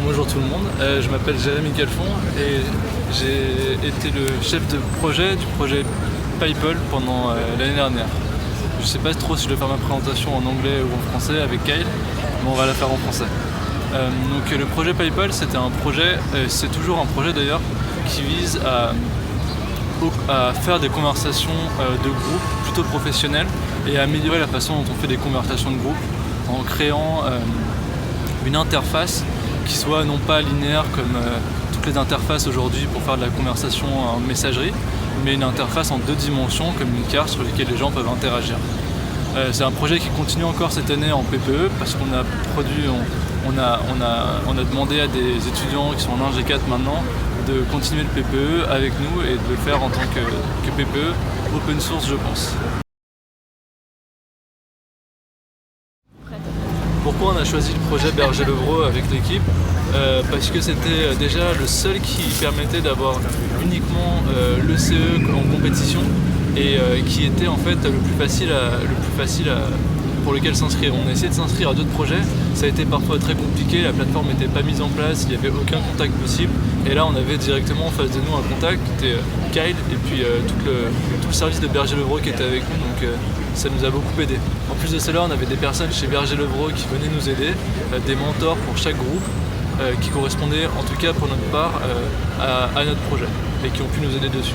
Bonjour tout le monde, je m'appelle Jérémy Calfon et j'ai été le chef de projet du projet PayPal pendant l'année dernière. Je ne sais pas trop si je vais faire ma présentation en anglais ou en français avec Kyle, mais on va la faire en français. Donc le projet PayPal, c'était un projet, c'est toujours un projet d'ailleurs, qui vise à faire des conversations de groupe plutôt professionnelles et à améliorer la façon dont on fait des conversations de groupe en créant une interface qui soit non pas linéaire comme toutes les interfaces aujourd'hui pour faire de la conversation en messagerie, mais une interface en 2 dimensions comme une carte sur laquelle les gens peuvent interagir. C'est un projet qui continue encore cette année en PPE parce qu'on a produit, on a demandé à des étudiants qui sont en 1G4 maintenant de continuer le PPE avec nous et de le faire en tant que PPE open source, je pense. Pourquoi on a choisi le projet Berger-Levrault avec l'équipe? Parce que c'était déjà le seul qui permettait d'avoir uniquement le CE en compétition et qui était en fait le plus facile pour lequel s'inscrire. On a essayé de s'inscrire à d'autres projets, ça a été parfois très compliqué, la plateforme n'était pas mise en place, il n'y avait aucun contact possible et là on avait directement en face de nous un contact qui était Kyle et puis tout le service de Berger-Levrault qui était avec nous, donc ça nous a beaucoup aidé. En plus de cela, on avait des personnes chez Berger-Levrault qui venaient nous aider, des mentors pour chaque groupe qui correspondaient en tout cas pour notre part à notre projet et qui ont pu nous aider dessus.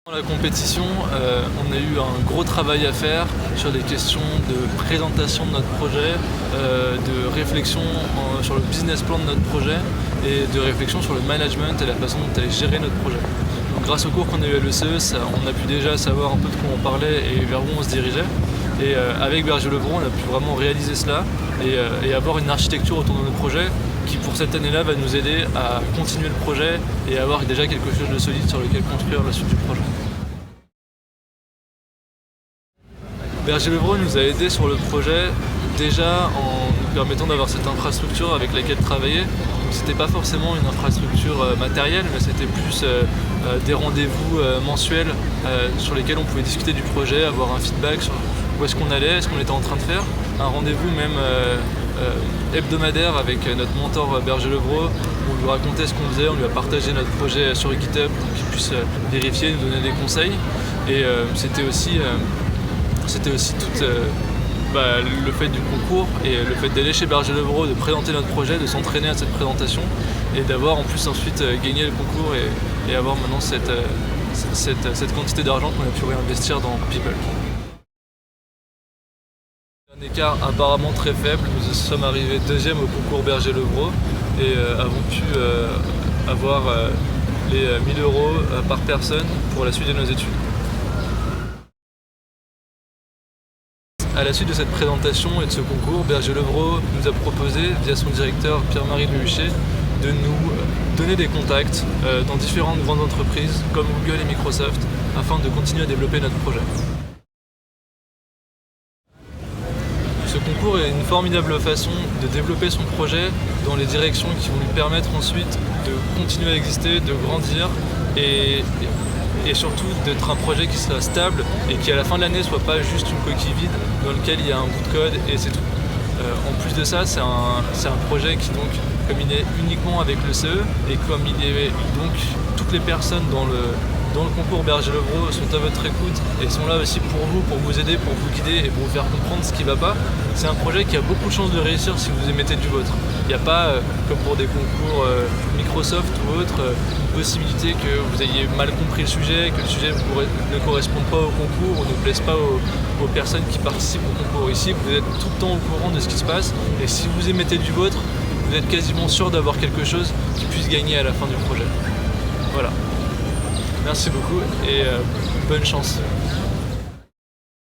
Dans la compétition, on a eu un gros travail à faire sur des questions de présentation de notre projet, de réflexion sur le business plan de notre projet et de réflexion sur le management et la façon dont on allait gérer notre projet. Donc, grâce au cours qu'on a eu à l'ECE, on a pu déjà savoir un peu de quoi on parlait et vers où on se dirigeait. Et avec Berger-Levrault, on a pu vraiment réaliser cela et avoir une architecture autour de notre projet qui pour cette année-là va nous aider à continuer le projet et avoir déjà quelque chose de solide sur lequel construire la suite du projet. Berger-Levrault nous a aidé sur le projet déjà en nous permettant d'avoir cette infrastructure avec laquelle travailler. C'était pas forcément une infrastructure matérielle, mais c'était plus des rendez-vous mensuels sur lesquels on pouvait discuter du projet, avoir un feedback sur où est-ce qu'on allait, ce qu'on était en train de faire. Un rendez-vous même hebdomadaire avec notre mentor Berger-Levrault, où on lui racontait ce qu'on faisait, on lui a partagé notre projet sur GitHub pour qu'il puisse vérifier, nous donner des conseils. Et c'était aussi tout le fait du concours et le fait d'aller chez Berger-Levrault, de présenter notre projet, de s'entraîner à cette présentation et d'avoir en plus ensuite gagné le concours et avoir maintenant cette quantité d'argent qu'on a pu réinvestir dans People. Un écart apparemment très faible, nous sommes arrivés 2e au concours Berger-Levrault et avons pu avoir les 1 000 € par personne pour la suite de nos études. À la suite de cette présentation et de ce concours, Berger-Levrault nous a proposé, via son directeur Pierre-Marie Lehuchet, de nous donner des contacts dans différentes grandes entreprises comme Google et Microsoft afin de continuer à développer notre projet. Ce concours est une formidable façon de développer son projet dans les directions qui vont lui permettre ensuite de continuer à exister, de grandir et surtout d'être un projet qui sera stable et qui à la fin de l'année soit pas juste une coquille vide dans lequel il y a un bout de code et c'est tout. En plus de ça, c'est un projet qui donc, comme il est uniquement avec le CE et comme il est donc toutes les personnes dans le concours Berger-Levrault sont à votre écoute et sont là aussi pour vous aider, pour vous guider et pour vous faire comprendre ce qui ne va pas. C'est un projet qui a beaucoup de chances de réussir si vous y mettez du vôtre. Il n'y a pas, comme pour des concours Microsoft ou autres, une possibilité que vous ayez mal compris le sujet, que le sujet ne corresponde pas au concours ou ne plaise pas aux personnes qui participent au concours. Ici, vous êtes tout le temps au courant de ce qui se passe et si vous y mettez du vôtre, vous êtes quasiment sûr d'avoir quelque chose qui puisse gagner à la fin du projet. Voilà. Merci beaucoup et bonne chance.